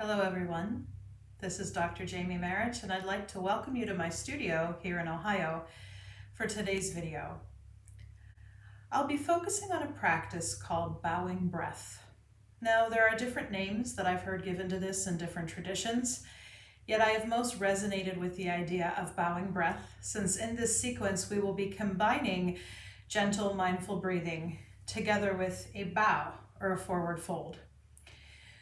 Hello everyone, this is Dr. Jamie Marich and I'd like to welcome you to my studio here in Ohio for today's video. I'll be focusing on a practice called bowing breath. Now there are different names that I've heard given to this in different traditions, yet I have most resonated with the idea of bowing breath since in this sequence we will be combining gentle mindful breathing together with a bow or a forward fold.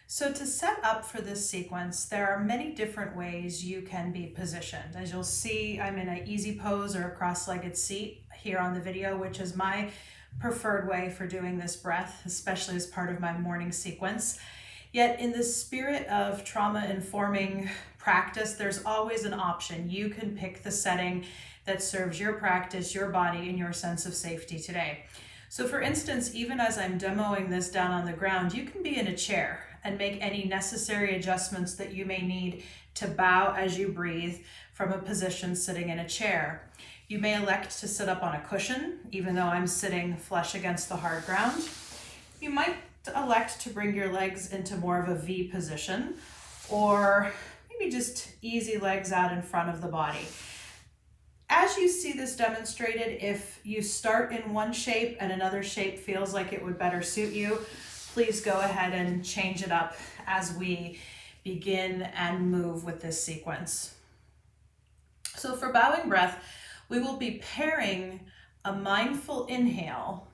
So to set up for this sequence, there are many different ways you can be positioned. As you'll see, I'm in an easy pose or a cross-legged seat here on the video, which is my preferred way for doing this breath, especially as part of my morning sequence. Yet in the spirit of trauma-informing practice, there's always an option. You can pick the setting that serves your practice, your body, and your sense of safety today. So for instance, even as I'm demoing this down on the ground, you can be in a chair and make any necessary adjustments that you may need to bow as you breathe from a position sitting in a chair. You may elect to sit up on a cushion, even though I'm sitting flush against the hard ground. You might elect to bring your legs into more of a V position, or maybe just easy legs out in front of the body. As you see this demonstrated, if you start in one shape and another shape feels like it would better suit you, please go ahead and change it up as we begin and move with this sequence. So for bowing breath, we will be pairing a mindful inhale,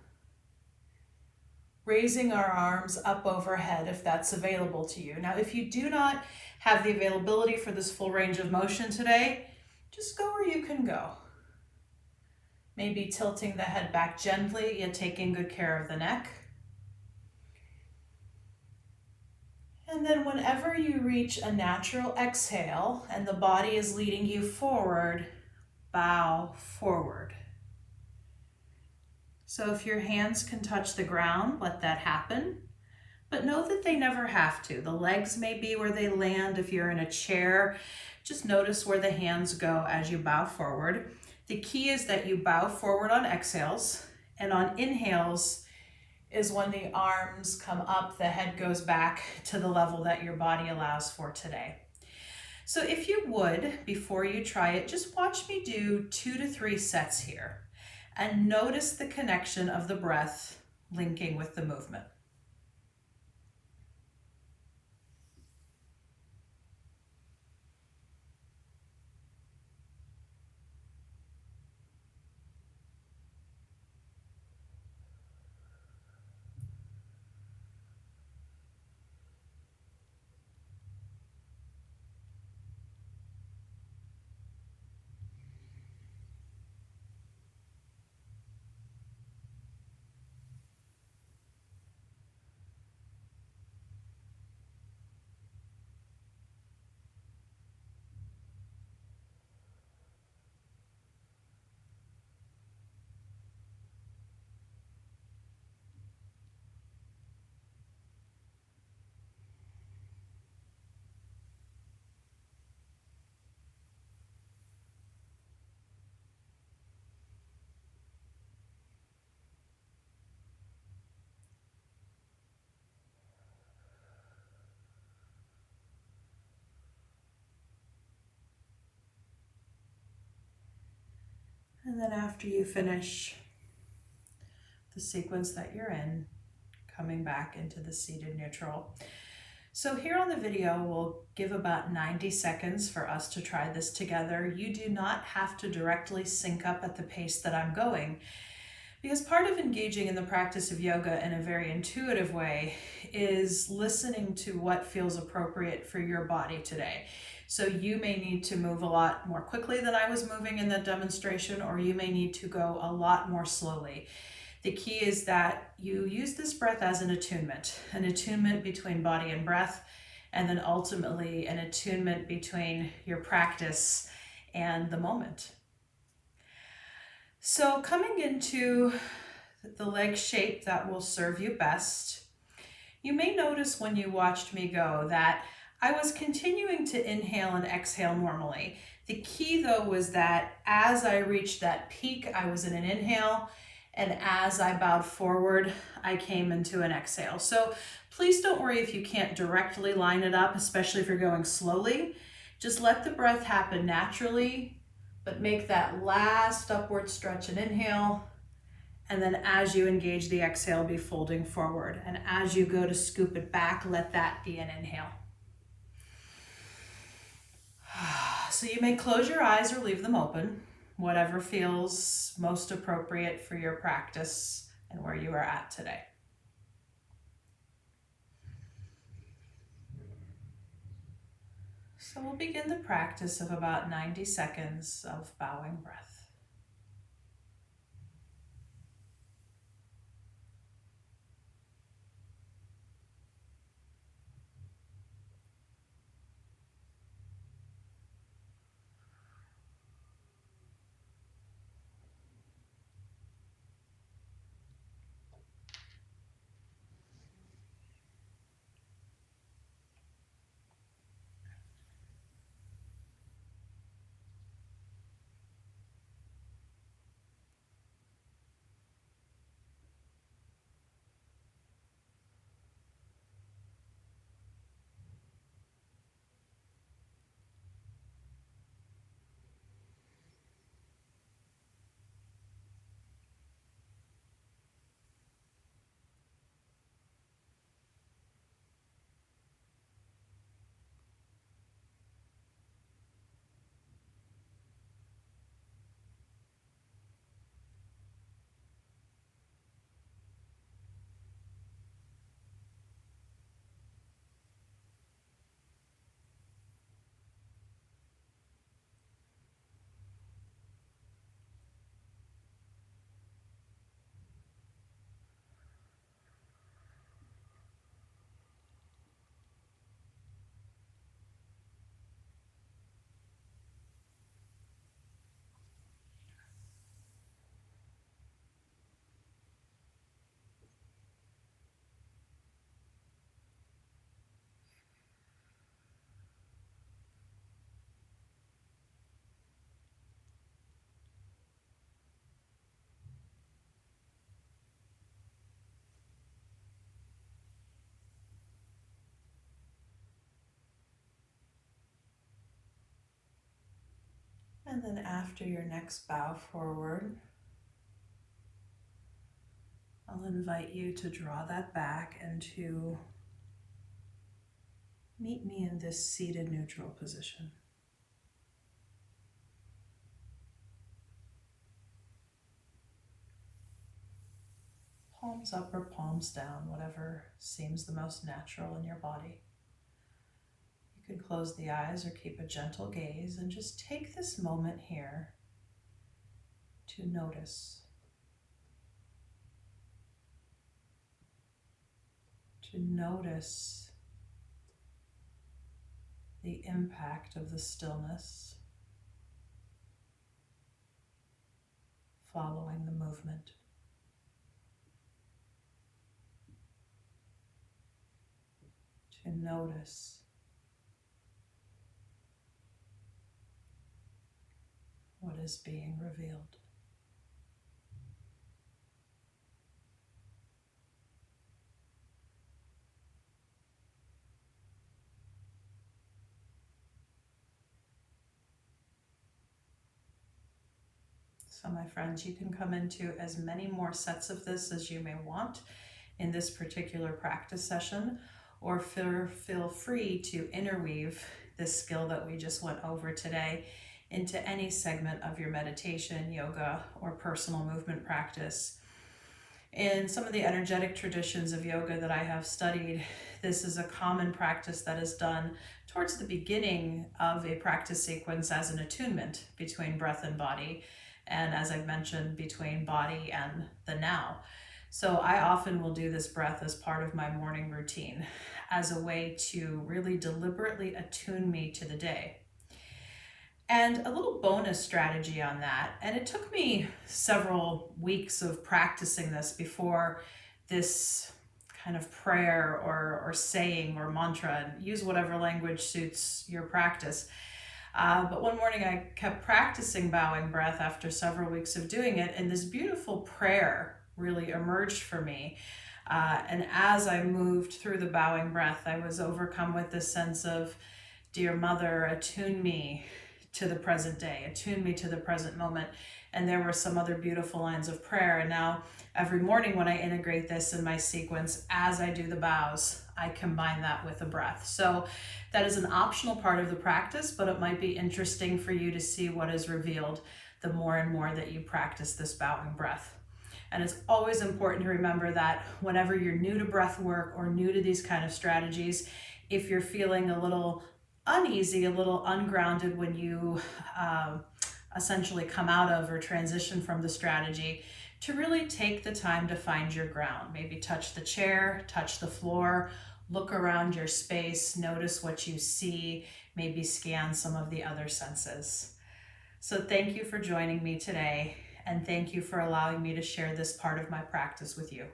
raising our arms up overhead if that's available to you. Now, if you do not have the availability for this full range of motion today, just go where you can go. Maybe tilting the head back gently, yet taking good care of the neck. And then whenever you reach a natural exhale and the body is leading you forward, bow forward. So if your hands can touch the ground, let that happen. But know that they never have to. The legs may be where they land. If you're in a chair, just notice where the hands go as you bow forward. The key is that you bow forward on exhales, and on inhales is when the arms come up, the head goes back to the level that your body allows for today. So if you would, before you try it, just watch me do 2 to 3 sets here and notice the connection of the breath linking with the movement. And then after you finish the sequence that you're in, coming back into the seated neutral. So here on the video, we'll give about 90 seconds for us to try this together. You do not have to directly sync up at the pace that I'm going, because part of engaging in the practice of yoga in a very intuitive way is listening to what feels appropriate for your body today. So you may need to move a lot more quickly than I was moving in the demonstration, or you may need to go a lot more slowly. The key is that you use this breath as an attunement between body and breath, and then ultimately an attunement between your practice and the moment. So coming into the leg shape that will serve you best, you may notice when you watched me go that I was continuing to inhale and exhale normally. The key though was that as I reached that peak, I was in an inhale, And as I bowed forward, I came into an exhale. So please don't worry if you can't directly line it up, especially if you're going slowly. Just let the breath happen naturally, but make that last upward stretch and inhale. And then as you engage the exhale, be folding forward. And as you go to scoop it back, let that be an inhale. So you may close your eyes or leave them open, whatever feels most appropriate for your practice and where you are at today. So we'll begin the practice of about 90 seconds of bowing breath. And then after your next bow forward, I'll invite you to draw that back and to meet me in this seated neutral position. Palms up or palms down, whatever seems the most natural in your body. You can close the eyes or keep a gentle gaze and just take this moment here to notice. To notice the impact of the stillness following the movement. To notice what is being revealed. So my friends, you can come into as many more sets of this as you may want in this particular practice session, or feel free to interweave this skill that we just went over today into any segment of your meditation, yoga, or personal movement practice. In some of the energetic traditions of yoga that I have studied, this is a common practice that is done towards the beginning of a practice sequence as an attunement between breath and body, and as I've mentioned, between body and the now. So I often will do this breath as part of my morning routine as a way to really deliberately attune me to the day. And a little bonus strategy on that, and it took me several weeks of practicing this before this kind of prayer or saying or mantra, and use whatever language suits your practice. But one morning I kept practicing bowing breath after several weeks of doing it, and this beautiful prayer really emerged for me. And as I moved through the bowing breath, I was overcome with this sense of, Dear Mother, attune me to the present day, attune me to the present moment. And there were some other beautiful lines of prayer. And now every morning when I integrate this in my sequence, as I do the bows, I combine that with a breath. So that is an optional part of the practice, but it might be interesting for you to see what is revealed the more and more that you practice this bowing breath. And it's always important to remember that whenever you're new to breath work or new to these kind of strategies, if you're feeling a little uneasy, a little ungrounded when you essentially come out of or transition from the strategy, to really take the time to find your ground. Maybe touch the chair, touch the floor, look around your space, notice what you see, maybe scan some of the other senses. So thank you for joining me today, and thank you for allowing me to share this part of my practice with you.